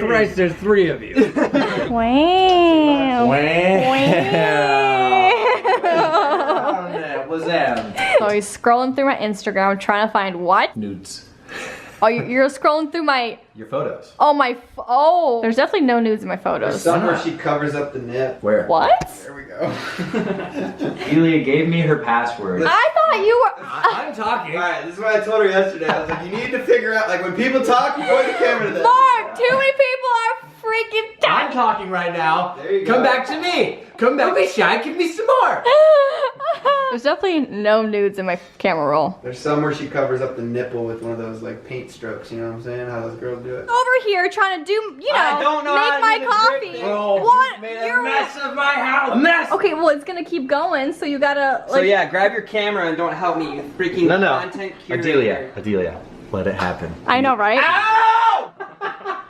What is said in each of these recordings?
Christ, there's 3 of you. Wow. What's that? So he's scrolling through my Instagram trying to find what? Nudes. Oh, you're scrolling through my... Your photos. Oh, oh. There's definitely no nudes in my photos. There's some where she covers up the nip. Where? What? There we go. Julia gave me her password. I thought you were... I'm talking. Alright, this is what I told her yesterday. I was like, you need to figure out, like, when people talk, you point the camera to them. Mark, too many people are freaking I'm dying. talking right now. There you Come go. back to me. Come back to Shy. Give me some more. There's definitely no nudes in my camera roll. There's some where she covers up the nipple with one of those, like, paint strokes, you know what I'm saying? How those girls do it. Over here trying to do, you know, I don't know how make to my do the drip coffee. thing. Bro, What? you made a You're... mess of my house. A mess. Okay, well, it's gonna keep going, so you gotta, like... So yeah, grab your camera and don't help me, you freaking content curator. Adelia, let it happen. I know, right? Ow!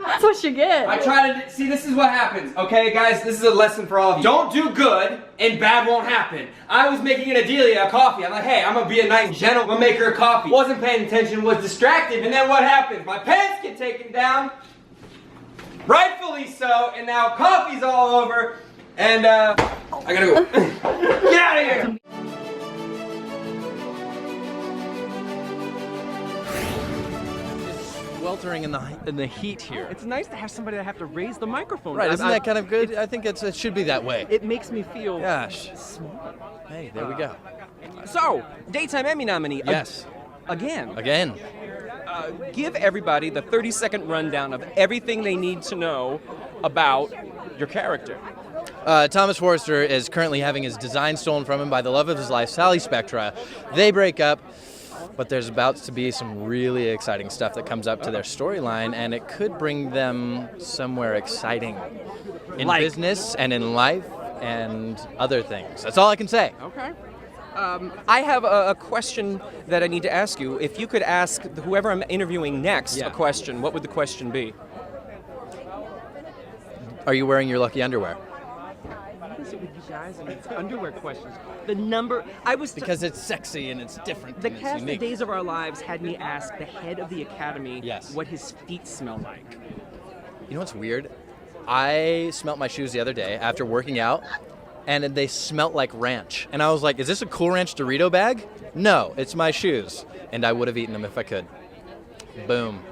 That's what you get. I try to see. This is what happens. Okay, guys, this is a lesson for all of you. Don't do good, and bad won't happen. I was making an Adelia a coffee. I'm like, hey, I'm gonna be a nice gentleman, make her a coffee. Wasn't paying attention, was distracted, and then what happens? My pants get taken down, rightfully so, and now coffee's all over, and I gotta go. Get out of here. Sweltering in the heat here. It's nice to have somebody that have to raise the microphone. Right, isn't that kind of good? I think it should be that way. It makes me feel Gosh. smart. Hey, there we go. So, Daytime Emmy nominee. Yes. Again. Again. Give everybody the 30-second rundown of everything they need to know about your character. Thomas Forrester is currently having his design stolen from him by the love of his life, Sally Spectra. They break up, but there's about to be some really exciting stuff that comes up to their storyline, and it could bring them somewhere exciting in business and in life and other things. That's all I can say. Okay. I have a question that I need to ask you. If you could ask whoever I'm interviewing next a question, what would the question be? Are you wearing your lucky underwear? What is it with you guys and these underwear questions? The number... Because it's sexy and it's different The and it's cast unique. of Days of Our Lives had me ask the head of the Academy what his feet smell like. You know what's weird? I smelt my shoes the other day after working out, and they smelt like ranch. And I was like, is this a Cool Ranch Dorito bag? No, it's my shoes. And I would have eaten them if I could. Boom.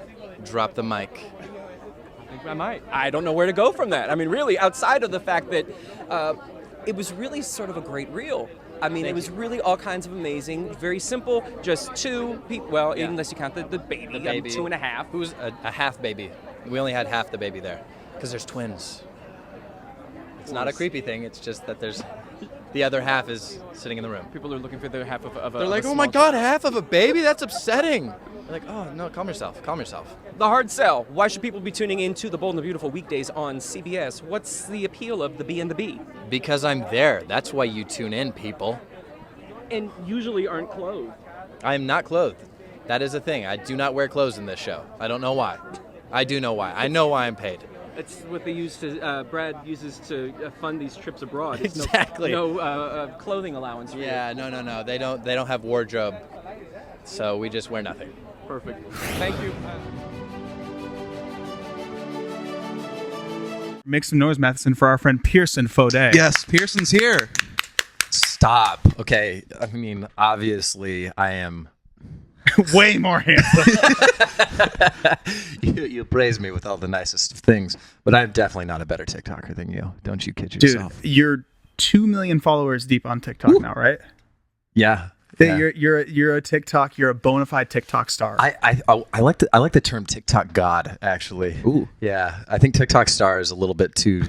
Drop the mic. I think I might. I don't know where to go from that. I mean, really, outside of the fact that it was really sort of a great reel. I mean, it was really all kinds of amazing, very simple, just 2 people, well, unless you count the baby, The baby. 2 and a half. Who's a half baby? We only had half the baby there. Because there's twins. It's not a creepy thing, it's just that there's... The other half is sitting in the room. People are looking for their half of a They're like, a oh my small God, half of a baby? That's upsetting. They're like, oh, no, calm yourself, calm yourself. The hard sell. Why should people be tuning in to The Bold and the Beautiful weekdays on CBS? What's the appeal of the B and the B? Because I'm there. That's why you tune in, people. And usually aren't clothed. I am not clothed. That is a thing. I do not wear clothes in this show. I don't know why. I do know why. I know why I'm paid. It's what they use to, Brad uses to fund these trips abroad. There's Exactly. No clothing allowance for you. Yeah, no. They don't have wardrobe. So we just wear nothing. Perfect. Thank you. Make some noise, Matheson, for our friend Pierson Fodè. Yes, Pierson's here. Stop. Okay. I mean, obviously, I am Way more handsome. You praise me with all the nicest of things, but I'm definitely not a better TikToker than you. Don't you kid yourself. Dude, you're 2 million followers deep on TikTok now, right? Yeah. You're a TikTok. You're a bona fide TikTok star. I like the term TikTok god, actually. Ooh. Yeah, I think TikTok star is a little bit too.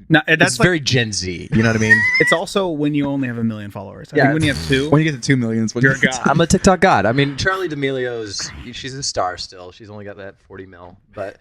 Now, It's very Gen Z. You know what I mean? It's also when you only have 1 million followers. I think when you have 2, when you get to 2 million, you're a god. I'm a TikTok god. I mean, Charlie D'Amelio's she's a star still. She's only got that 40 mil, but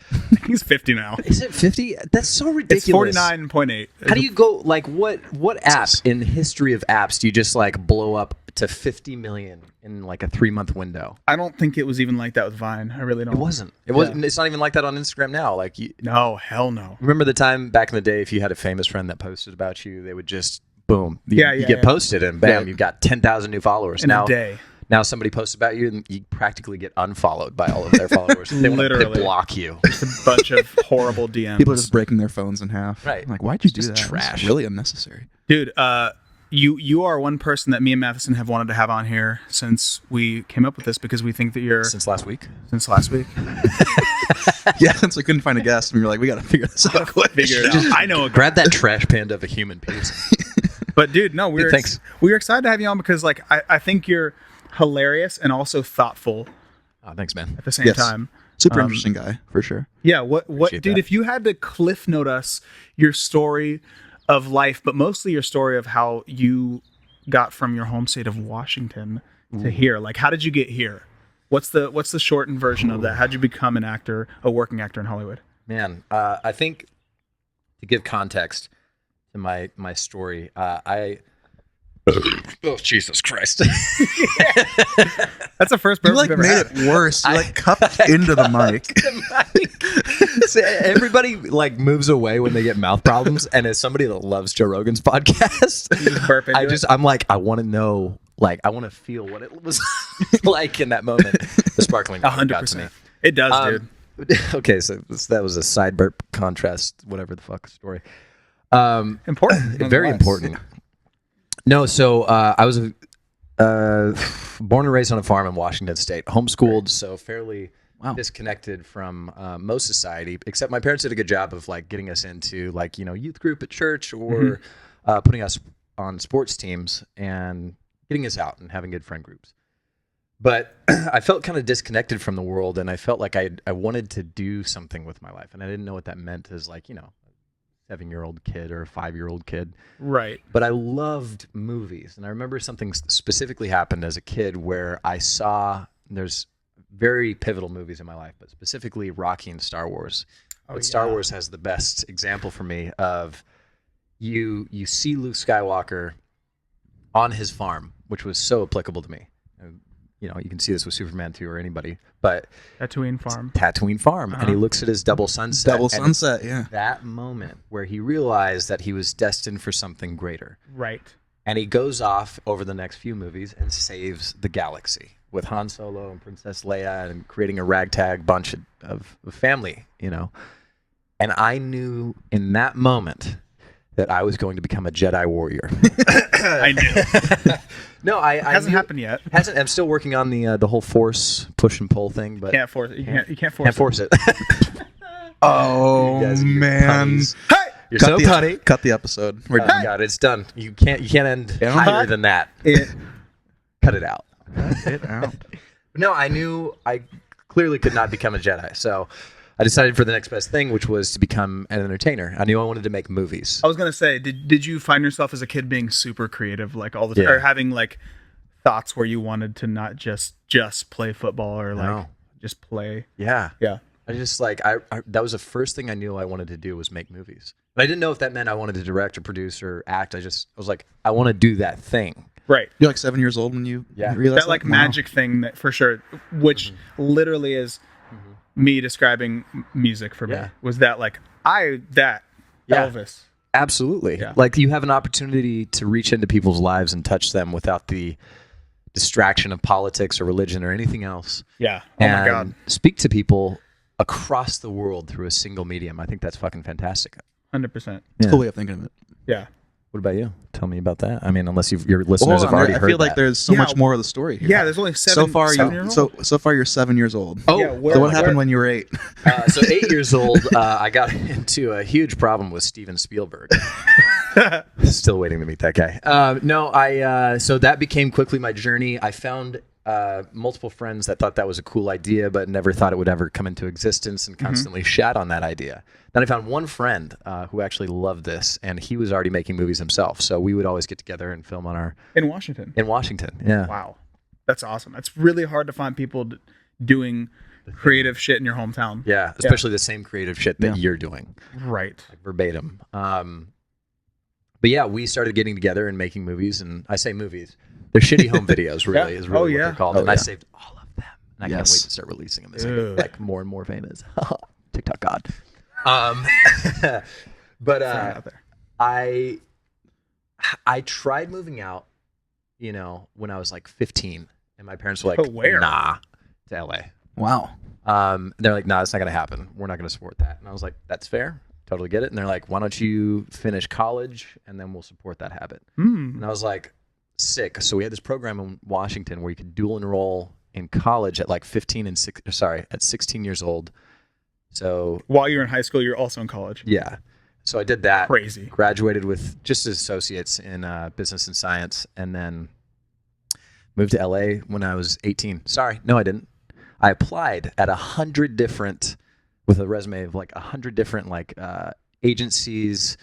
he's 50 now. Is it 50? That's so ridiculous. It's 49.8. How do you go? Like, what apps in the history of apps do you just like blow up to 50 million in like a 3-month window? I don't think it was even like that with Vine. I really don't. It wasn't. It wasn't. It's not even like that on Instagram now. Like, no, hell no. Remember the time back in the day, if you had a famous friend that posted about you, they would just boom. You get posted and bam, you've got 10,000 new followers in a day. Now somebody posts about you, and you practically get unfollowed by all of their followers. They Literally. block you. It's a bunch of horrible DMs. People are just breaking their phones in half. Right. Like, why'd you do Just that? It's trash. really unnecessary. Dude, you are one person that me and Matheson have wanted to have on here since we came up with this because we think that you're Since last week. since last week. Yeah, since we couldn't find a guest, we were like, we got to figure this out quick. Figure it out. I know a Grab that trash panda of a human piece. But dude, no, we're Thanks. we're excited to have you on because like I think you're hilarious and also thoughtful Oh, thanks, man. at the same Yes. time. Super interesting guy, for sure. Yeah, what Appreciate dude, that. if you had to cliff note us your story of life, but mostly your story of how you got from your home state of Washington to here. Like how did you get here? What's the shortened version of that? How'd you become an actor, a working actor in Hollywood? Man, I think to give context to my story, oh Jesus Christ! That's the first You burp like we've ever made had. it worse. You like cupped into the mic. So everybody like moves away when they get mouth problems, and as somebody that loves Joe Rogan's podcast, burp into it? I'm like, I want to know, like, I want to feel what it was like in that moment. The sparkling water got to me. 100%. It does, dude. Okay, so that was a side burp contrast, whatever the fuck story. Important. Very nonetheless. important. No, so I was born and raised on a farm in Washington State, homeschooled, so fairly disconnected from most society. Except my parents did a good job of like getting us into like youth group at church or putting us on sports teams and getting us out and having good friend groups. But I felt kind of disconnected from the world, and I felt like I wanted to do something with my life, and I didn't know what that meant as like 7-year-old kid or a 5-year-old kid. Right. But I loved movies. And I remember something specifically happened as a kid where I saw, there's very pivotal movies in my life, but specifically Rocky and Star Wars. But Star Wars has the best example for me of you see Luke Skywalker on his farm, which was so applicable to me. You can see this with Superman 2 or anybody, but Tatooine Farm. Tatooine Farm. And he looks at his double sunset. Double and sunset, yeah. that moment where he realized that he was destined for something greater. Right. And he goes off over the next few movies and saves the galaxy with Han Solo and Princess Leia and creating a ragtag bunch of family, And I knew in that moment that I was going to become a Jedi warrior. I knew. No, I Hasn't knew- happened yet. Hasn't. I'm still working on the whole force push and pull thing, but Can't force it. You can't force can't force it. Oh, You guys and your man. punnies. Hey! You're so the, punny. Cut the episode. We're Oh, done. God, it's done. You can't end Yeah. higher than that. It, Cut it out. Cut it out. No, I knew I clearly could not become a Jedi, so I decided for the next best thing, which was to become an entertainer. I knew I wanted to make movies. I was gonna say, did you find yourself as a kid being super creative, like all the time, Yeah. or having like thoughts where you wanted to not just play football or like No. just play? Yeah. Yeah. I just like I that was the first thing I knew I wanted to do was make movies. But I didn't know if that meant I wanted to direct or produce or act. I was like, I want to do that thing. Right. You're like 7 years old when you Yeah. realized That like Wow. magic thing that for sure, which literally is me describing music for me. Yeah. Was that like Yeah. Elvis? Absolutely. Yeah. Like you have an opportunity to reach into people's lives and touch them without the distraction of politics or religion or anything else. Yeah. Oh and my god. speak to people across the world through a single medium. I think that's fucking fantastic. 100%. It's a cool way of thinking of it. Yeah. What about you? Tell me about that. I mean, unless your listeners Hold have on, already I heard feel like that. there's so Yeah. much more of the story here. Yeah. There's only So far, 7 years old. so far you're 7 years old. Oh, Yeah, where- So what happened where- when you were 8? So 8 years old, I got into a huge problem with Steven Spielberg. Still waiting to meet that guy. So that became quickly my journey. I found multiple friends that thought that was a cool idea, but never thought it would ever come into existence and constantly shat on that idea. Then I found one friend who actually loved this, and he was already making movies himself. So we would always get together and film on In Washington. in Washington. Yeah. Wow. That's awesome. It's really hard to find people doing creative shit in your hometown. Yeah, especially the same creative shit that you're doing. Right. Verbatim. But yeah, we started getting together and making movies, and I say movies. They're shitty home videos, really, Yeah. is really Oh, what yeah. they're called. Oh, and I yeah. saved all of them. And I can't Yes. wait to start releasing them as I Ew. get like more and more famous. TikTok God. But Out there. I tried moving out, when I was like 15, And my parents were like, Oh, where? nah, to LA. Wow. They're like, nah, it's not going to happen. We're not going to support that. And I was like, that's fair. Totally get it. And they're like, why don't you finish college and then we'll support that habit. And I was like, sick. So we had this program in Washington where you could dual enroll in college at like 16 years old. So While you're in high school, you're also in college. yeah. So I did that. Crazy. Graduated with just associates in business and science, and then moved to LA when I was 18. Sorry, no, I didn't. I applied at 100 different, with a resume of like 100 different like agencies,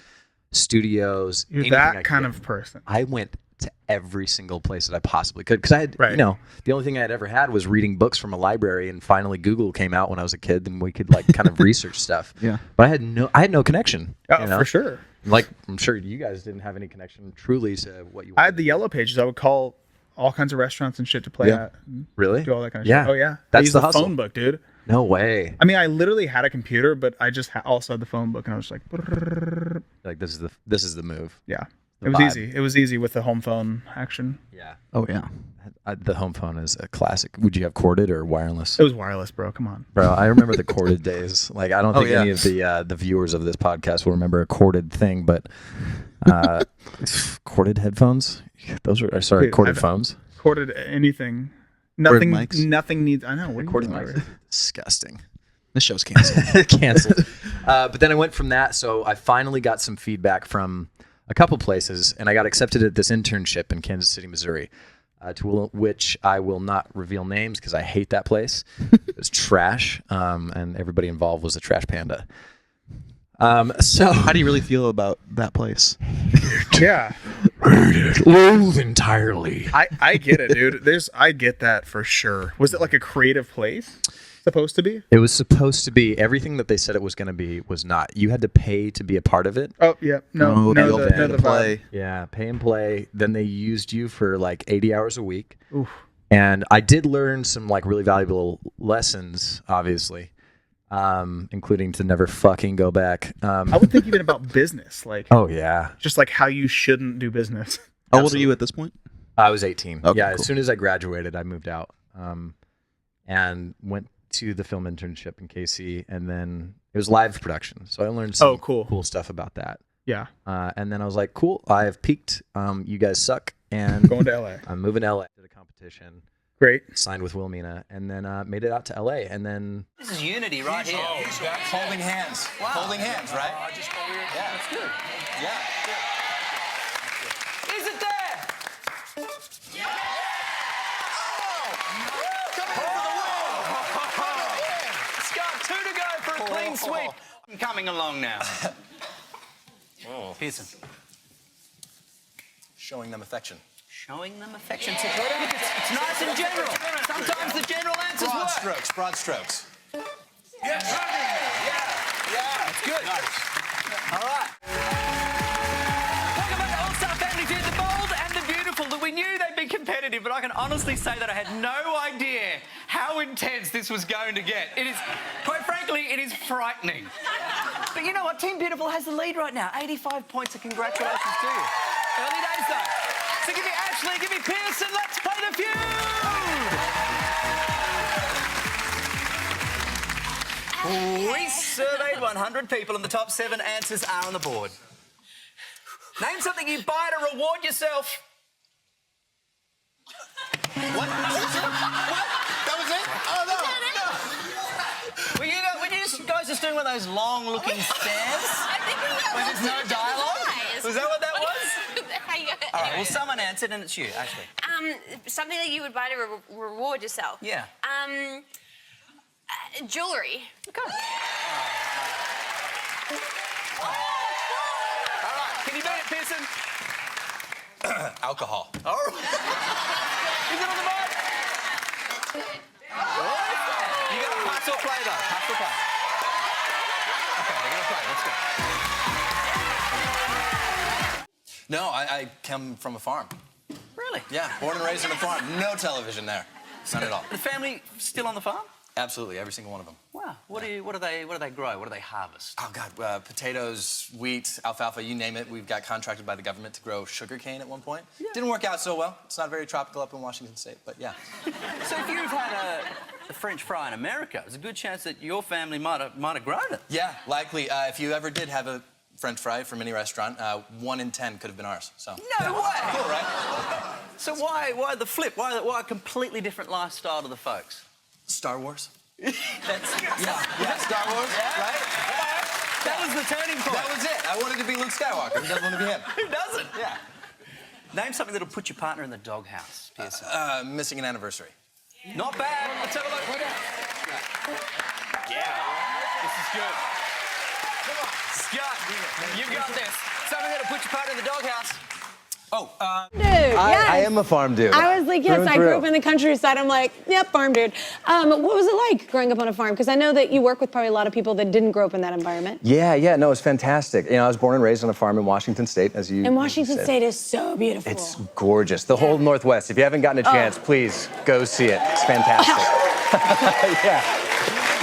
studios. You're anything I that could kind get. of person. I went to every single place that I possibly could because I had, Right. the only thing I had ever had was reading books from a library, and finally Google came out when I was a kid, and we could like kind of research stuff. Yeah. But I had no connection. For sure. Like I'm sure you guys didn't have any connection truly to what you. I had the yellow pages. I would call all kinds of restaurants and shit to play Yeah. at. Really? Do all that kind of Yeah. shit. Oh yeah. That's I used the the hustle. phone book, dude. No way. I mean, I literally had a computer, but I just also had the phone book, and I was like, Like this is the move. yeah. The It was vibe. easy. It was easy with the home phone action. Yeah. Oh yeah. The home phone is a classic. Would you have corded or wireless? It was wireless, bro. Come on. Bro, I remember the corded days. Like, I don't Oh, think yeah. any of the viewers of this podcast will remember a corded thing, but corded headphones. Those are Dude, corded I've- phones. Corded anything. Nothing. mics. Nothing needs. I know. What are you Corded doing mics. over here? Disgusting. This show's canceled. Canceled. But then I went from that. So I finally got some feedback from a couple places, and I got accepted at this internship in Kansas City, Missouri, to which I will not reveal names because I hate that place. It was trash, and everybody involved was a trash panda. So How do you really feel about that place? Yeah. loathe entirely. I get it, dude. I get that for sure. Was it like a creative place? Supposed to be? It was supposed to be. Everything that they said it was going to be was not. You had to pay to be a part of it. Oh yeah. No. Oh, No. the The, pay no. to The vibe. play. Yeah, pay and play. Then they used you for like 80 hours a week. Oof. And I did learn some like really valuable lessons, obviously, including to never fucking go back. I would think even about business, like Oh yeah, just like how you shouldn't do business. How old are you at this point? I was 18. Okay, Yeah, cool. as soon as I graduated, I moved out and went to the film internship in KC, and then it was live production. So I learned some cool stuff about that. Yeah. And then I was like, cool, I have peaked. You guys suck, and Going to LA. I'm moving to LA to the competition. Great. Signed with Wilhelmina, and then made it out to LA, and then This is unity right here. Holding hands. Holding hands, right? Yeah, that's good. Yeah. Is it there? Scott, 2 to go for a clean sweep. I'm coming along now. Pierson. Showing them affection. Showing them affection. It's nice and general. Sometimes the general answers Broad work. strokes, broad strokes. Yeah, It's good. All right. Welcome back to All-Star Family Feud, the bold and the beautiful. Look, we knew they'd be competitive, but I can honestly say that I had no idea how intense this was going to get. It is, quite frankly, it is frightening. But you know what? Team Beautiful has the lead right now. 85 points, so congratulations to you. Early days, though. So give me Ashley, give me Pierson. Let's play the feud! We surveyed 100 people, and the top 7 answers are on the board. Name something you'd buy to reward yourself. What? That was it? Oh, no. Were you guys just doing one of those long-looking stares? I think we got Where there's no lots of dialogue? eyes. Was that what that was? All right, well, Anyway. someone answered, and it's you, Ashley. Something that you would buy to reward yourself. Yeah. Jewelry. Okay. All right, can you beat it, Pierson? Alcohol. All right. Is it on the board? You got to pass or play, though. Pass or play. Okay, we're going to play. Let's go. No, I come from a farm. Really? Yeah, born and raised on a farm. No television there. None at all. The family still on the farm? Absolutely, every single one of them. Wow. Wow. What do they grow? What do they harvest? Oh God, potatoes, wheat, alfalfa, you name it. We've got contracted by the government to grow sugarcane at one point. Yeah. Didn't work out so well. It's not very tropical up in Washington State, but yeah. So if you've had a French fry in America, there's a good chance that your family might have grown it. Yeah, likely. If you ever did have a French fry from any restaurant, 1 in 10 could have been ours. So. No way. Cool, right? So why the flip? Why a completely different lifestyle to the folks? Star Wars. Yeah, Star Wars, right? That was the turning point. That was it. I wanted to be Luke Skywalker. Who doesn't want to be him? Who doesn't? Yeah. Name something that'll put your partner in the doghouse, Pierson. Missing an anniversary. Not bad. Let's have a look. Yeah. This is good. Come on. Scott, you've got this. Something that'll put your partner in the doghouse. Oh, Dude, yes. I am a farm dude. I was like, yes, Through and I grew through. up in the countryside. I'm like, yep, farm dude. What was it like growing up on a farm? Because I know that you work with probably a lot of people that didn't grow up in that environment. Yeah, no, it's fantastic. You know, I was born and raised on a farm in Washington State, as you And Washington said. State is so beautiful. It's gorgeous. The whole Northwest. If you haven't gotten a chance, please go see it. It's fantastic. Yeah.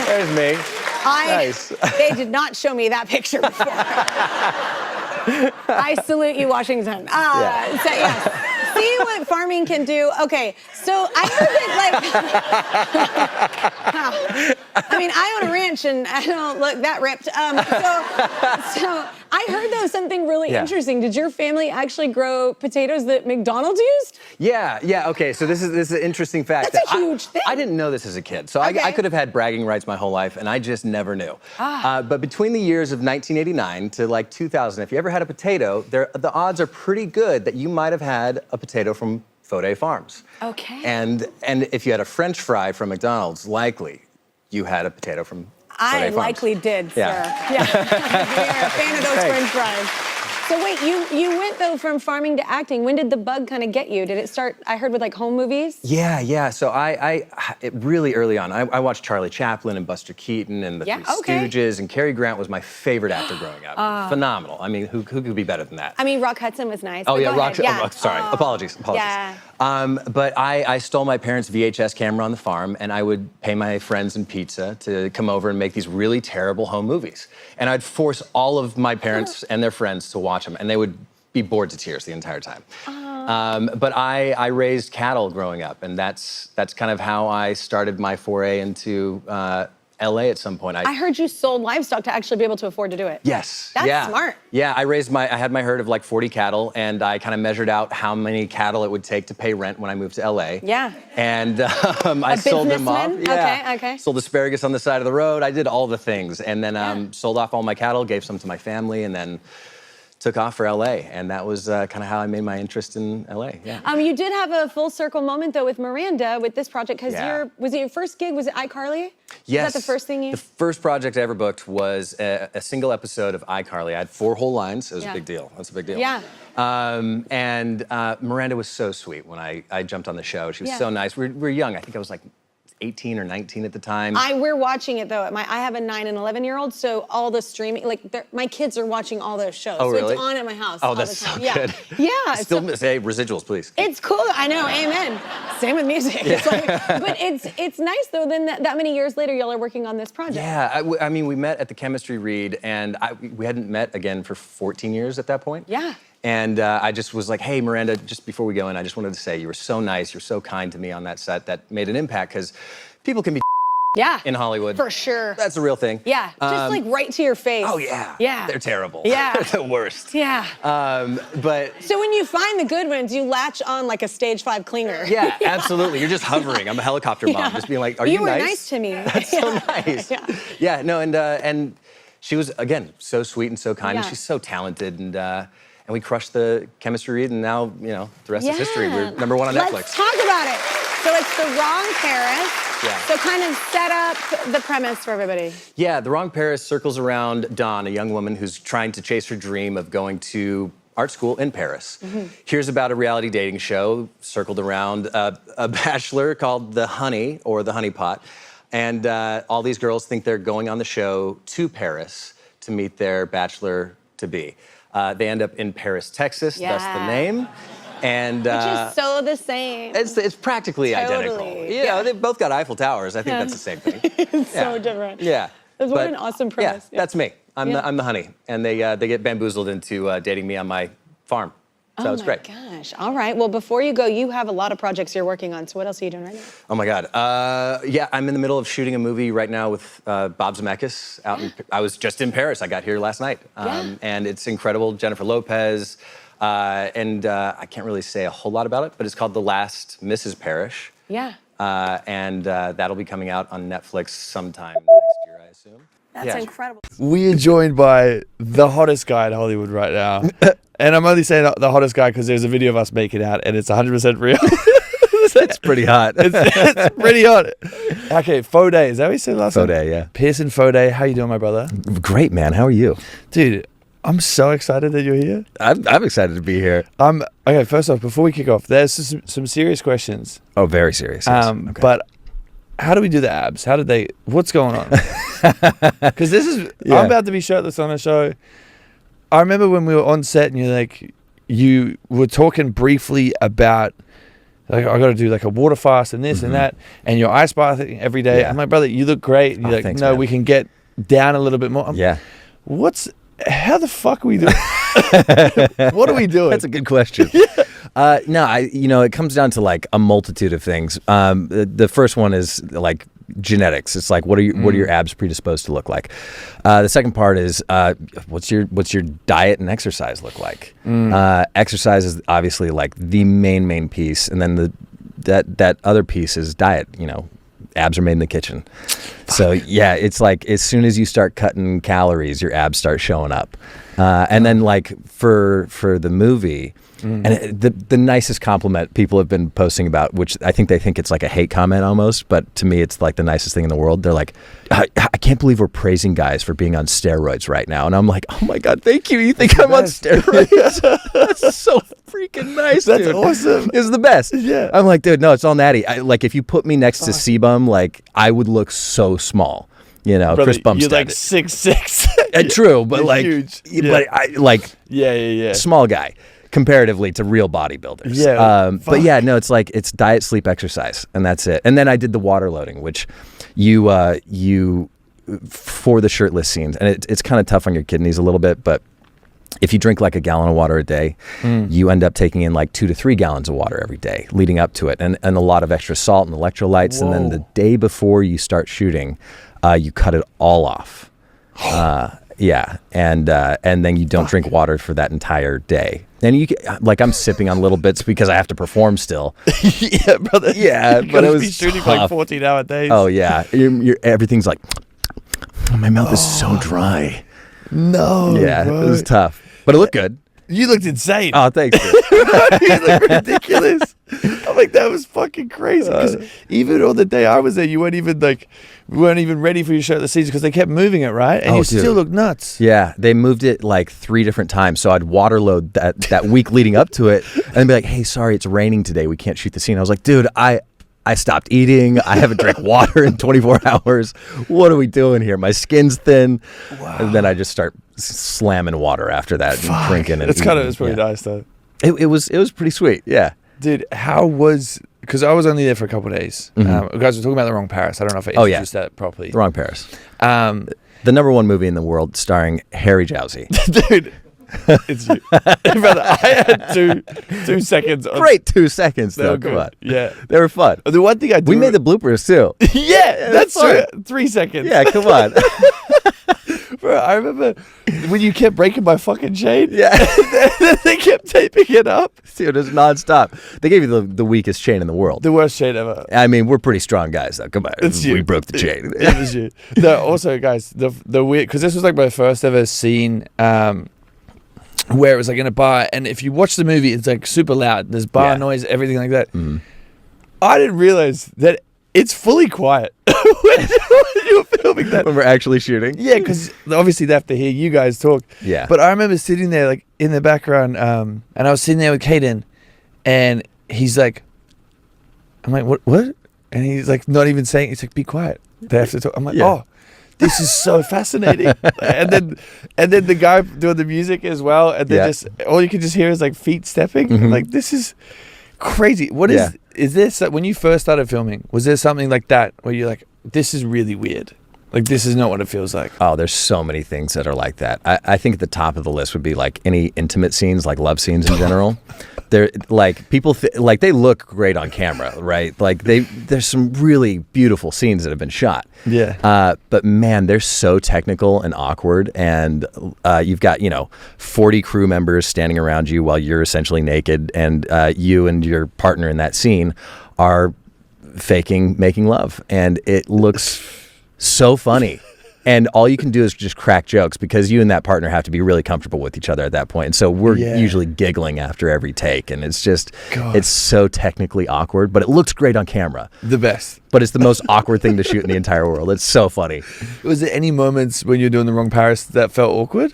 There's me. Nice. They did not show me that picture before. I salute you, Washington. So, yes. See what farming can do. Okay, so I heard that, I mean, I own a ranch and I don't look that ripped. So I heard, though, something really interesting. Did your family actually grow potatoes that McDonald's used? Yeah. Okay, so this is an interesting fact. That's a huge thing. I didn't know this as a kid, so I could have had bragging rights my whole life, and I just never knew. But between the years of 1989 to like 2000, if you ever had a potato, the odds are pretty good that you might have had a potato from Fodè Farms. Okay. And if you had a French fry from McDonald's, likely you had a potato from Fodè Farms. Likely did, sir. Yeah. You're a fan of those French fries. So wait, you went though from farming to acting. When did the bug kind of get you? Did it start? I heard with like home movies. Yeah. So it really early on, I watched Charlie Chaplin and Buster Keaton and the Three Stooges, and Cary Grant was my favorite actor growing up. Phenomenal. I mean, who could be better than that? I mean, Rock Hudson was nice. Oh yeah, Rock. Sorry, apologies. Yeah. But I stole my parents' VHS camera on the farm, and I would pay my friends in pizza to come over and make these really terrible home movies. And I'd force all of my parents and their friends to watch them, and they would be bored to tears the entire time. But I raised cattle growing up, and that's kind of how I started my foray into LA at some point. I heard you sold livestock to actually be able to afford to do it. Yes. That's smart. Yeah, I had my herd of like 40 cattle, and I kind of measured out how many cattle it would take to pay rent when I moved to LA. Yeah. And I sold them off. Yeah. Okay. Sold asparagus on the side of the road. I did all the things, and then sold off all my cattle, gave some to my family, and then took off for LA, and that was kind of how I made my interest in LA. Yeah. You did have a full circle moment though with Miranda with this project, because was it your first gig? Was it iCarly? Yes. Was that the first thing you? The first project I ever booked was a single episode of iCarly. I had 4 whole lines. It was a big deal. That's a big deal. Yeah. And Miranda was so sweet when I jumped on the show. She was so nice. We were young. I think I was like 18 or 19 at the time. We're watching it though. I have a 9 and 11-year-old, so all the streaming, my kids are watching all those shows. Oh, so really? It's on at my house. Oh, all that's the time. so good. Yeah. Still say residuals, please. It's cool. I know. Amen. Same with music. Yeah. But it's nice though. Then that many years later, y'all are working on this project. Yeah. I mean, we met at the chemistry read, and we hadn't met again for 14 years at that point. Yeah. And I just was like, hey, Miranda, just before we go in, I just wanted to say you were so nice, you're so kind to me on that set. That made an impact, because people can be in Hollywood. For sure. That's a real thing. Yeah, just like right to your face. Oh, yeah. Yeah. They're terrible. Yeah. They're the worst. Yeah. But so when you find the good ones, you latch on like a stage 5 clinger. yeah, absolutely. You're just hovering. I'm a helicopter mom, just being like, are you were nice? nice to me. That's so nice. Yeah, no, and she was, again, so sweet and so kind, and she's so talented, and we crushed the chemistry read, and now, the rest is history. We're #1 on Netflix. Let's talk about it. So it's The Wrong Paris. Yeah. So kind of set up the premise for everybody. Yeah, The Wrong Paris circles around Dawn, a young woman who's trying to chase her dream of going to art school in Paris. Here's about a reality dating show circled around a bachelor called the Honey, or the Honey Pot. And all these girls think they're going on the show to Paris to meet their bachelor-to-be. They end up in Paris, Texas, thus the name. And Which is so the same. it's practically identical. Totally. You know, they've both got Eiffel Towers. I think that's the same thing. It's so Yeah. different. Yeah. What But, an awesome premise. Yeah, that's me. I'm the honey, and they get bamboozled into dating me on my farm. So it's great. Oh my gosh. All right. Well, before you go, you have a lot of projects you're working on. So what else are you doing right now? Oh my God. Yeah, I'm in the middle of shooting a movie right now with Bob Zemeckis. I was just in Paris. I got here last night, and it's incredible. Jennifer Lopez, and I can't really say a whole lot about it, but it's called The Last Mrs. Parrish. Yeah. And that'll be coming out on Netflix sometime next year, I assume. That's incredible. We are joined by the hottest guy in Hollywood right now. And I'm only saying the hottest guy because there's a video of us making out and it's 100% real. That's pretty hot. It's pretty hot. Okay, Fodè. Is that what you said last time? Fodè, yeah. Pierson Fodè. How you doing, my brother? Great, man. How are you? Dude, I'm so excited that you're here. I'm excited to be here. Okay, first off, before we kick off, there's some serious questions. Oh, very serious. Yes. Okay. But how do we do the abs? What's going on? Because I'm about to be shirtless on a show. I remember when we were on set and you were talking briefly about, I got to do like a water fast and this and that, and your ice bathing every day. Yeah. I'm like, brother, you look great. And you're like, thanks, no, man. we can get down a little bit more. How the fuck are we doing? What are we doing? That's a good question. No, it comes down to like a multitude of things. The first one is like genetics. It's like what are your abs predisposed to look like? The second part is what's your diet and exercise look like? Exercise is obviously like the main piece, and then that other piece is diet. Abs are made in the kitchen. So yeah, it's like as soon as you start cutting calories, your abs start showing up. And then like for the movie, and the nicest compliment people have been posting about, which I think they think it's like a hate comment almost, but to me it's like the nicest thing in the world. They're like, I can't believe we're praising guys for being on steroids right now. And I'm like, oh my God, thank you. You think I'm on steroids? That's so freaking nice, That's dude. awesome. It's the best. Yeah. I'm like, dude, no, it's all natty. Like if you put me next to C-Bum, like I would look so small. Brother, Chris Bumstead. you're like 6'6". True, but You're like, huge. but I like, yeah, small guy comparatively to real bodybuilders. Yeah, but yeah, no, it's like it's diet, sleep, exercise, and that's it. And then I did the water loading, which you for the shirtless scenes, and it's kind of tough on your kidneys a little bit, but if you drink like a gallon of water a day, you end up taking in like 2 to 3 gallons of water every day leading up to it, and a lot of extra salt and electrolytes. Whoa. And then the day before you start shooting, you cut it all off. Yeah, and then you don't drink water for that entire day. And I'm sipping on little bits because I have to perform still. Yeah, brother. Yeah, but it was be shooting tough. like 14-hour days. Oh yeah, everything's like, my mouth is so dry. No. Yeah, bro. it was tough, but it looked good. You looked insane. Oh, thanks. Dude. You look ridiculous. I'm like, that was fucking crazy. Because even on the day I was there, you weren't even ready for your shirtless season because they kept moving it, right? And you still look nuts. Yeah, they moved it like 3 different times. So I'd water load that week leading up to it, and be like, "Hey, sorry, it's raining today. We can't shoot the scene." I was like, "Dude, I stopped eating. I haven't drank water in 24 hours. What are we doing here? My skin's thin." Wow. And then I just start slamming water after that and drinking. And it's pretty nice though. It was pretty sweet. Yeah. Dude, because I was only there for a couple of days. Guys, we're talking about The Wrong Paris. I don't know if I introduced that properly. The Wrong Paris. The #1 movie in the world starring Harry Jowsey. Dude, it's you. Brother, I had 2 seconds. Great 2 seconds, though. Come on. Yeah. They were fun. The one thing I do... We made the bloopers, too. Yeah, that's true. 3 seconds. Yeah, come on. Bro, I remember when you kept breaking my fucking chain. Yeah. They kept taping it up. Dude, it was nonstop. They gave you the weakest chain in the world. The worst chain ever. I mean, we're pretty strong guys, though. Come on. It's you. We broke the chain. It was you. No, also, guys, the weird... Because this was like my first ever scene where it was like in a bar. And if you watch the movie, it's like super loud. There's bar noise, everything like that. I didn't realize that it's fully quiet when you were filming that. When we're actually shooting. Yeah, because obviously they have to hear you guys talk. Yeah. But I remember sitting there like in the background, and I was sitting there with Caden, and he's like, I'm like, what? And he's like not even saying, he's like, be quiet. They have to talk. I'm like, oh, this is so fascinating. and then the guy doing the music as well, and then just all you can just hear is like feet stepping. Like, this is crazy. What is this when you first started filming? Was there something like that where you're like, this is really weird? Like, this is not what it feels like. Oh, there's so many things that are like that. I think at the top of the list would be like any intimate scenes, like love scenes in general. They're like people like they look great on camera, right? Like there's some really beautiful scenes that have been shot. Yeah. But man, they're so technical and awkward, and you've got 40 crew members standing around you while you're essentially naked, and you and your partner in that scene are making love, and it looks so funny. And all you can do is just crack jokes because you and that partner have to be really comfortable with each other at that point. And so we're usually giggling after every take, and it's just it's so technically awkward, but it looks great on camera. The best. But it's the most awkward thing to shoot in the entire world. It's so funny. Was there any moments when you're doing The Wrong Paris that felt awkward?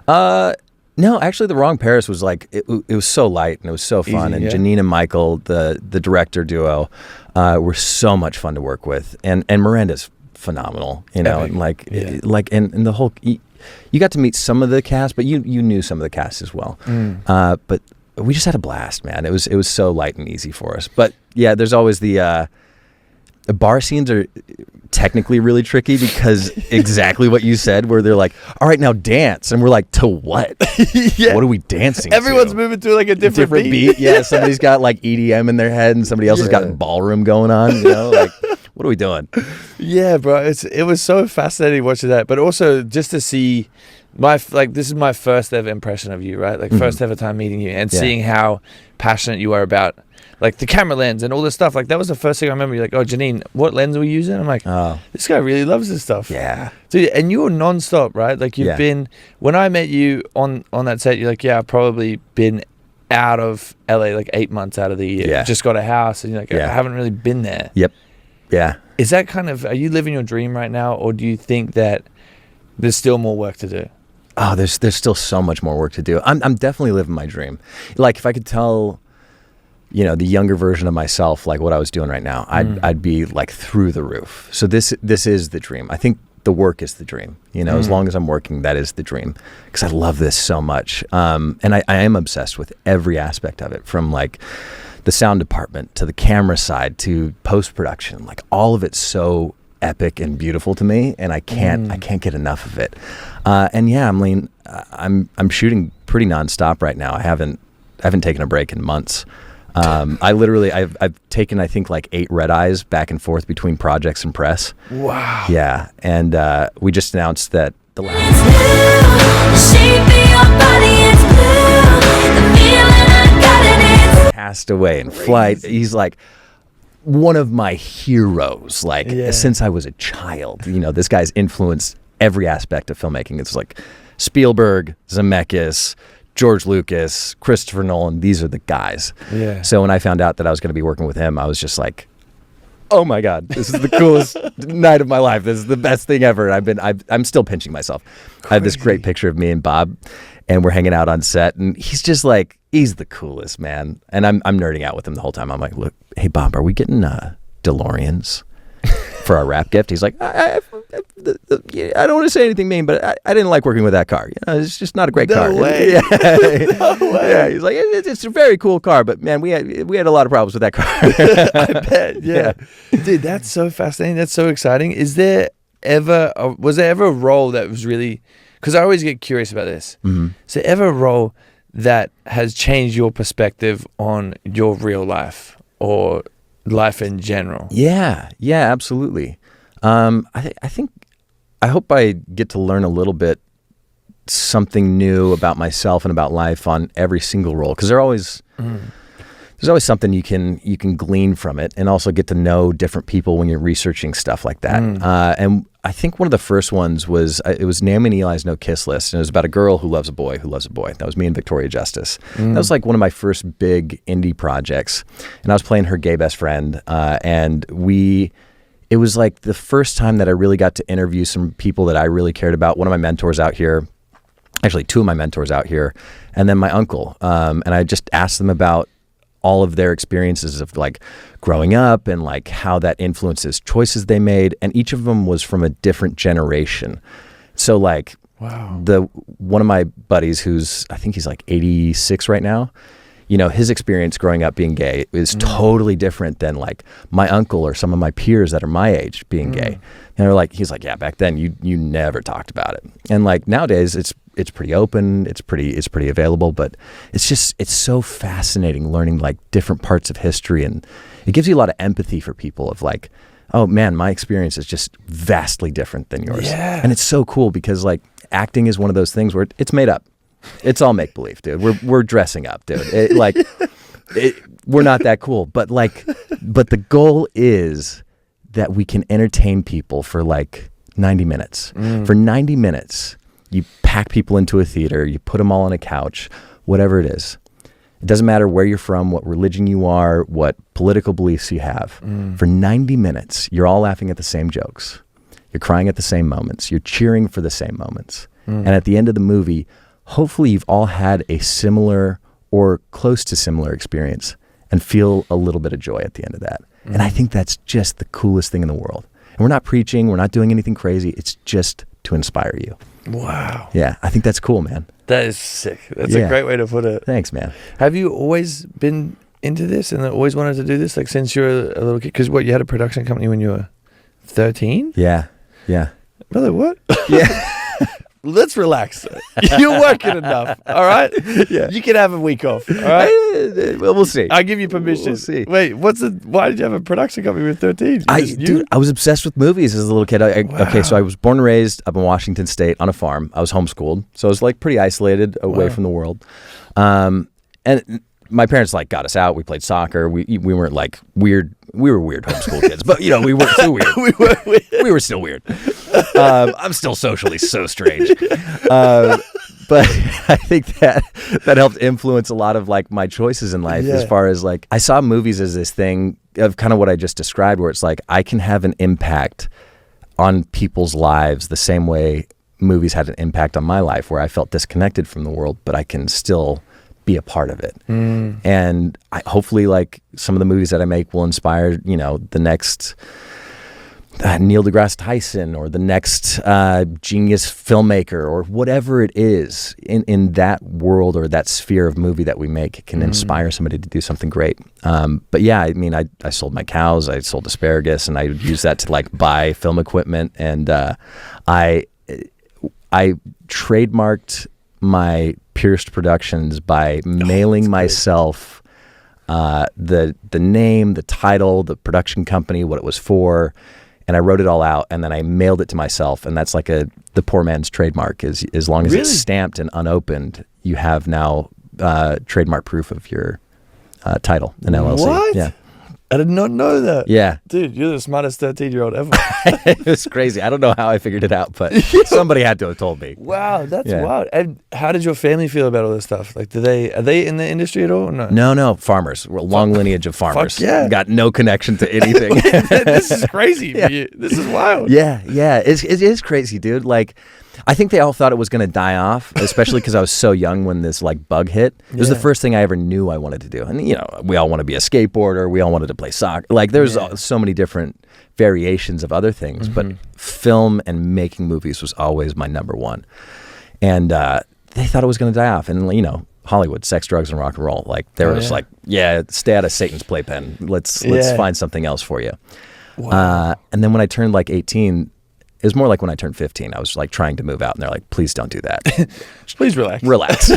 No, actually, The Wrong Paris was like it was so light and it was so fun. Easy, and Janine and Michael, the director duo, were so much fun to work with. And Miranda's phenomenal, and and the whole you got to meet some of the cast, but you knew some of the cast as well. But we just had a blast, man. It was so light and easy for us. But yeah, there's always the bar scenes are technically really tricky because exactly what you said, where they're like, all right, now dance, and we're like, to what? What are we dancing Everyone's to? moving to like a different beat. Yeah, somebody's got like EDM in their head, and somebody else has got ballroom going on, like what are we doing? Yeah, bro, it was so fascinating watching that, but also just to see this is my first ever impression of you, right? Like first ever time meeting you and seeing how passionate you are about like the camera lens and all this stuff. Like that was the first thing I remember. You're like, oh, Janine, what lens are we using? I'm like, oh, this guy really loves this stuff. Yeah. Dude, and you were nonstop, right? Like you've been, when I met you on that set, you're like, yeah, I've probably been out of LA like 8 months out of the year. Just got a house, and you're like, I haven't really been there. Yep. Yeah. Is that are you living your dream right now, or do you think that there's still more work to do? Oh, there's still so much more work to do. I'm definitely living my dream. Like if I could tell, the younger version of myself, like what I was doing right now, I'd be like through the roof. So this is the dream. I think the work is the dream. As long as I'm working, that is the dream, because I love this so much. And I am obsessed with every aspect of it, from like the sound department to the camera side to post-production. Like all of it's so epic and beautiful to me, and I can't get enough of it. And yeah, I'm shooting pretty nonstop right now. I haven't taken a break in months. I've taken, I think, like 8 red eyes back and forth between projects and press. Wow. Yeah, and we just announced that the passed away in flight. He's like one of my heroes, like since I was a child. This guy's influenced every aspect of filmmaking. It's like Spielberg, Zemeckis, George Lucas, Christopher Nolan. These are the guys. Yeah. So when I found out that I was going to be working with him, I was just like, oh my God, this is the coolest night of my life. This is the best thing ever. I'm still pinching myself. Crazy. I have this great picture of me and Bob, and we're hanging out on set, and he's just like, he's the coolest, man. And I'm nerding out with him the whole time. I'm like, look, hey Bob, are we getting DeLoreans for our wrap gift? He's like, I don't want to say anything mean, but I didn't like working with that car. It's just not a great car. Way. Yeah. No way. Yeah, he's like, it's a very cool car, but man, we had a lot of problems with that car. I bet. Yeah. Dude, that's so fascinating. That's so exciting. Was there ever a role that was really, because I always get curious about this. Is there ever a role that has changed your perspective on your real life or life in general? Yeah, absolutely. I hope I get to learn a little bit something new about myself and about life on every single role, because there's always something you can glean from it, and also get to know different people when you're researching stuff like that. And I think one of the first ones was it was Naomi and Eli's No Kiss List, and it was about a girl who loves a boy who loves a boy. That was me and Victoria Justice. That was like one of my first big indie projects, and I was playing her gay best friend, and it was like the first time that I really got to interview some people that I really cared about. One of my mentors out here, actually 2 of my mentors out here, and then my uncle. And I just asked them about all of their experiences of like growing up and like how that influences choices they made. And each of them was from a different generation. So like one of my buddies who's, I think he's like 86 right now, you know, his experience growing up being gay is totally different than like my uncle or some of my peers that are my age being gay. And they're like, he's like, yeah, back then you never talked about it. And like nowadays it's pretty open, it's pretty available, but it's so fascinating learning like different parts of history, and it gives you a lot of empathy for people of like, oh man, my experience is just vastly different than yours. Yeah. And it's so cool because like acting is one of those things where it's made up. It's all make believe, dude. We're dressing up, dude. We're not that cool, but the goal is that we can entertain people for like 90 minutes. For 90 minutes, you pack people into a theater, you put them all on a couch, whatever it is. It doesn't matter where you're from, what religion you are, what political beliefs you have. For 90 minutes, you're all laughing at the same jokes. You're crying at the same moments. You're cheering for the same moments. And at the end of the movie, hopefully you've all had a similar or close to similar experience and feel a little bit of joy at the end of that. And I think that's just the coolest thing in the world. And we're not preaching, we're not doing anything crazy. It's just to inspire you. Wow. Yeah, I think that's cool, man. That is sick. That's a great way to put it. Thanks, man. Have you always been into this and always wanted to do this, like since you were a little kid? Because you had a production company when you were 13? Yeah. Brother, what? Yeah. Let's relax. You're working enough, all right? Yeah. You can have a week off, all right? Well, we'll see. I give you permission. We'll see. Wait, why did you have a production company with 13? Dude, I was obsessed with movies as a little kid. Okay, so I was born and raised up in Washington State on a farm. I was homeschooled, so I was like pretty isolated away from the world. And my parents like got us out. We played soccer. We weren't like weird. We were weird homeschool kids, but you know we weren't too weird. we were still weird. I'm still socially so strange. But I think that helped influence a lot of like my choices in life as far as like I saw movies as this thing of kind of what I just described, where it's like I can have an impact on people's lives the same way movies had an impact on my life, where I felt disconnected from the world, but I can still be a part of it. And hopefully like some of the movies that I make will inspire, you know, the next Neil deGrasse Tyson or the next genius filmmaker or whatever it is in that world or that sphere of movie that we make. It can inspire somebody to do something great. But yeah, I mean, I sold my cows, I sold asparagus, and I would use that to like buy film equipment. And I trademarked my Pierced Productions by mailing myself the name, the title, the production company, what it was for, and I wrote it all out, and then I mailed it to myself, and that's like the poor man's trademark. Is as long as it's stamped and unopened, you have now trademark proof of your title, an LLC. What? Yeah. I did not know that. Yeah. Dude, you're the smartest 13-year-old ever. It was crazy. I don't know how I figured it out, but somebody had to have told me. Wow, that's wild. And how did your family feel about all this stuff? Like, are they in the industry at all? Or no? No, farmers. We're a long lineage of farmers. Fuck yeah. Got no connection to anything. This is crazy for you. This is wild. Yeah. It is crazy, dude. Like, I think they all thought it was going to die off, especially because I was so young when this like bug hit. It was the first thing I ever knew I wanted to do. And, you know, we all want to be a skateboarder. We all wanted to play soccer. Like, there's so many different variations of other things, but film and making movies was always my number one. And they thought it was going to die off. And, you know, Hollywood, sex, drugs, and rock and roll. Like, they were just like, stay out of Satan's playpen. Let's find something else for you. Wow. And then when I turned like 18, it was more like when I turned 15. I was like trying to move out, and they're like, "Please don't do that. Please relax. Relax.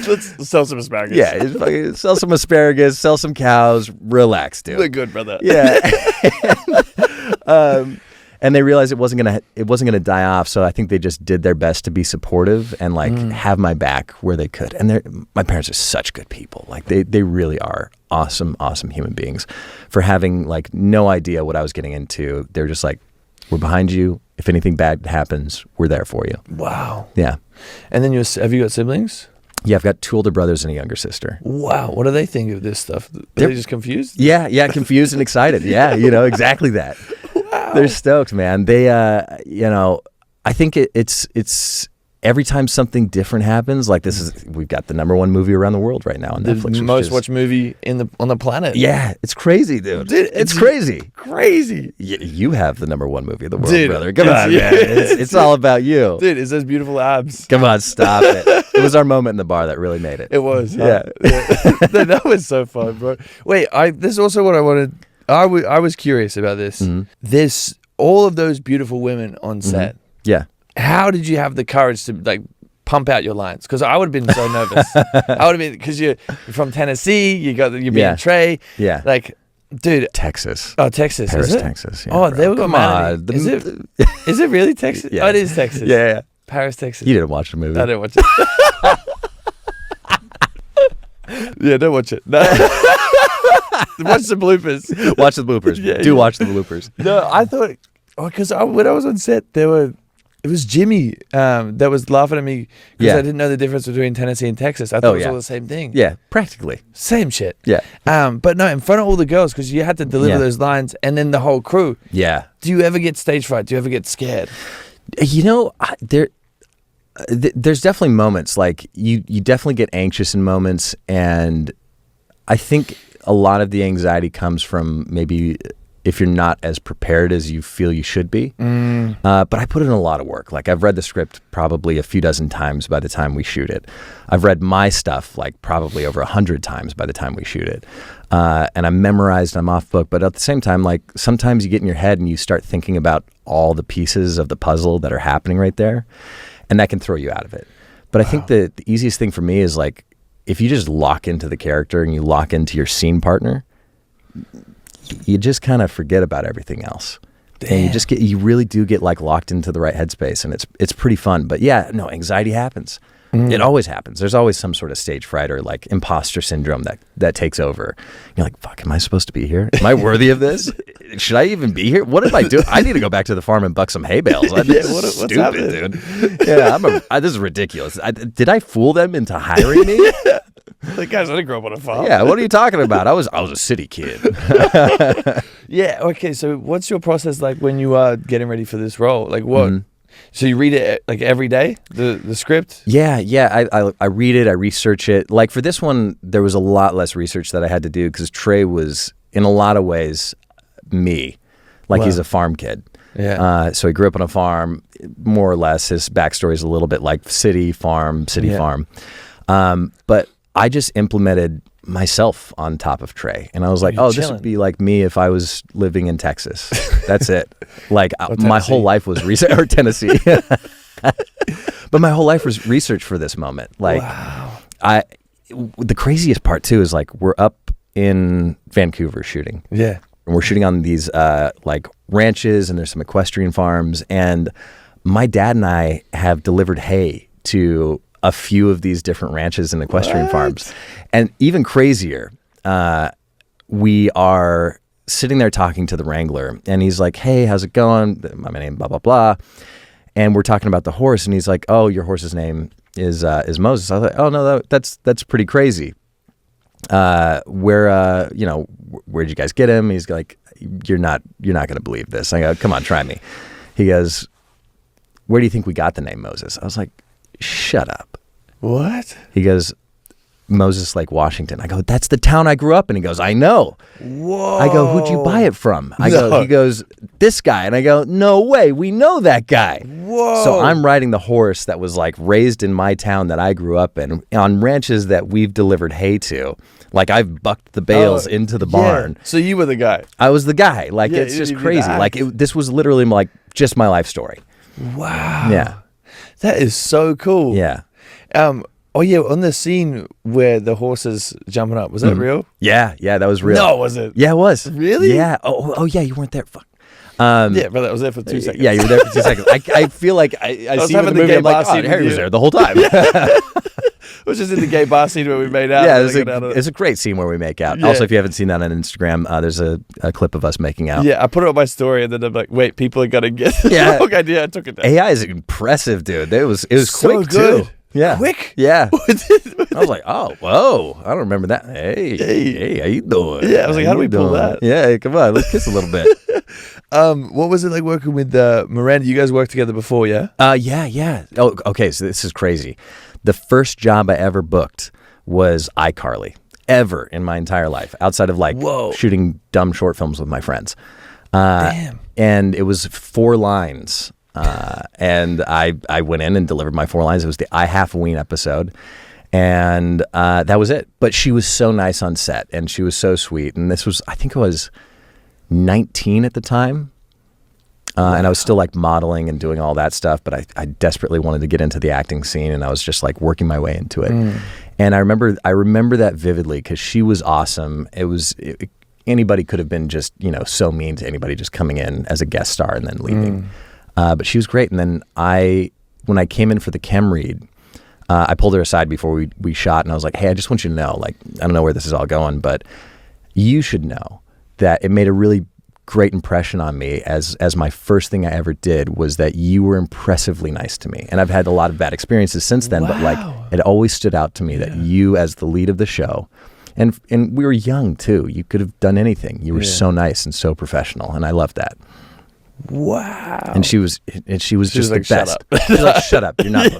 Let's sell some asparagus. Yeah, sell some asparagus, sell some cows. Relax, dude. We're good, brother. Yeah." And they realized it wasn't gonna die off. So I think they just did their best to be supportive and like have my back where they could. And my parents are such good people. Like they really are awesome human beings. For having like no idea what I was getting into, they're just like, we're behind you. If anything bad happens, we're there for you. Wow. Yeah. And then have you got siblings? Yeah, I've got 2 older brothers and a younger sister. Wow. What do they think of this stuff? Are they just confused? Yeah, confused and excited. Yeah, you know, exactly that. Wow. They're stoked, man. They, you know, I think it's every time something different happens, like we've got the #1 movie around the world right now on Netflix. The most watched movie on the planet. Yeah, it's crazy, dude. It's crazy. Crazy. You have the #1 movie of the world, Dude, brother. Come on, man. It's all about you. Dude, it's those beautiful abs. Come on, stop it. It was our moment in the bar that really made it. It was. Yeah. That was so fun, bro. Wait, this is also what I wanted. I was curious about this. This all of those beautiful women on set. Yeah. How did you have the courage to like pump out your lines? Because I would have been so nervous. I would have been, because you're from Tennessee. You're being Trey. Yeah. Like, dude. Texas. Oh, Texas. Paris, is it? Texas. Yeah, oh, bro. they were Come mad at on. me. Is it really Texas? Yeah. Oh, it is Texas. Yeah. Paris, Texas. You didn't watch the movie. I didn't watch it. Yeah, don't watch it. No. Watch the bloopers. Watch the bloopers. Yeah, Watch the bloopers. No, I thought, because when I was on set, it was Jimmy that was laughing at me because I didn't know the difference between Tennessee and Texas. I thought it was all the same thing. Yeah, practically. Same shit. Yeah. But no, in front of all the girls, because you had to deliver those lines, and then the whole crew. Yeah. Do you ever get stage fright? Do you ever get scared? You know, there's definitely moments, like you definitely get anxious in moments, and I think a lot of the anxiety comes from maybe if you're not as prepared as you feel you should be. But I put in a lot of work. Like, I've read the script probably a few dozen times by the time we shoot it. I've read my stuff like probably over 100 times by the time we shoot it. And I'm memorized, I'm off book, but at the same time, like, sometimes you get in your head and you start thinking about all the pieces of the puzzle that are happening right there, and that can throw you out of it. But I think the easiest thing for me is, like, if you just lock into the character and you lock into your scene partner, you just kind of forget about everything else. Damn. And you really do get like locked into the right headspace, and it's pretty fun. But yeah, no, anxiety happens. It always happens. There's always some sort of stage fright or like imposter syndrome that takes over. You're like, fuck, am I supposed to be here? Am I worthy of this? Should I even be here? What did I do? I need to go back to the farm and buck some hay bales. This is stupid, dude. Yeah, this is ridiculous. Did I fool them into hiring me? Like, guys, I didn't grow up on a farm. Yeah, what are you talking about? I was a city kid. Yeah, okay, so what's your process like when you are getting ready for this role? Like, what? So you read it like every day, the script? Yeah. I read it, I research it. Like, for this one, there was a lot less research that I had to do because Trey was, in a lot of ways, me. Like, he's a farm kid. Yeah. So he grew up on a farm, more or less. His backstory is a little bit like city farm. But I just implemented myself on top of Trey, and I was like, this would be like me if I was living in Texas. That's it. Like, my whole life was research, or Tennessee. But my whole life was research for this moment. Like, the craziest part too is, like, we're up in Vancouver shooting. Yeah. And we're shooting on these like ranches, and there's some equestrian farms, and my dad and I have delivered hay to a few of these different ranches and equestrian farms. And even crazier, we are sitting there talking to the wrangler, and he's like, hey, how's it going? My name, blah, blah, blah. And we're talking about the horse, and he's like, oh, your horse's name is Moses. I was like, oh, no, that's pretty crazy. Where'd you guys get him? He's like, you're not going to believe this. I go, come on, try me. He goes, where do you think we got the name Moses? I was like, shut up. What? He goes, Moses Lake, Washington. I go, that's the town I grew up in. He goes, I know. Whoa. I go, who'd you buy it from? He goes, this guy. And I go, no way. We know that guy. Whoa. So I'm riding the horse that was like raised in my town that I grew up in on ranches that we've delivered hay to. Like, I've bucked the bales into the barn. So you were the guy. I was the guy. Like, it's just crazy. Like, this was literally like just my life story. Wow. Yeah. That is so cool. Yeah. Oh yeah, on the scene where the horse is jumping up, was that real? Yeah, that was real. No, was it? Yeah, it was. Really? Yeah. Oh yeah, you weren't there. Fuck. Yeah, but I was there for 2 seconds. Yeah, you were there for 2 seconds. I feel like I see the movie. I'm like, oh, Harry was there the whole time. It was just in the gay bar scene where we made out. Yeah, it's a great scene where we make out. Yeah. Also, if you haven't seen that on Instagram, there's a clip of us making out. Yeah, I put it on my story, and then I'm like, wait, people are gonna get the wrong idea. I took it down. AI is impressive, dude. It was so quick good. too. Yeah. Quick. Yeah. I was like, oh, whoa. I don't remember that. Hey, how you doing? Yeah, I was like, how do we pull doing? that? Yeah, come on, let's kiss a little bit. What was it like working with Miranda? You guys worked together before, yeah? Yeah. Oh, okay, so this is crazy. The first job I ever booked was iCarly, ever in my entire life, outside of like shooting dumb short films with my friends. Damn. And it was 4 lines. And I went in and delivered my 4 lines. It was the I Half Ween episode. And that was it. But she was so nice on set, and she was so sweet. And this was, I think I was 19 at the time. And I was still like modeling and doing all that stuff, but I desperately wanted to get into the acting scene, and I was just like working my way into it. And I remember that vividly because she was awesome. Anybody could have been just, so mean to anybody just coming in as a guest star and then leaving. But she was great. And then when I came in for the chem read, I pulled her aside before we shot, and I was like, hey, I just want you to know, like, I don't know where this is all going, but you should know that it made a really great impression on me as my first thing I ever did was that you were impressively nice to me. And I've had a lot of bad experiences since then, but like it always stood out to me that you, as the lead of the show, and we were young too, you could have done anything. You were so nice and so professional, and I loved that. Wow. And she was just like, the best. shut up. She's like, shut up, you're not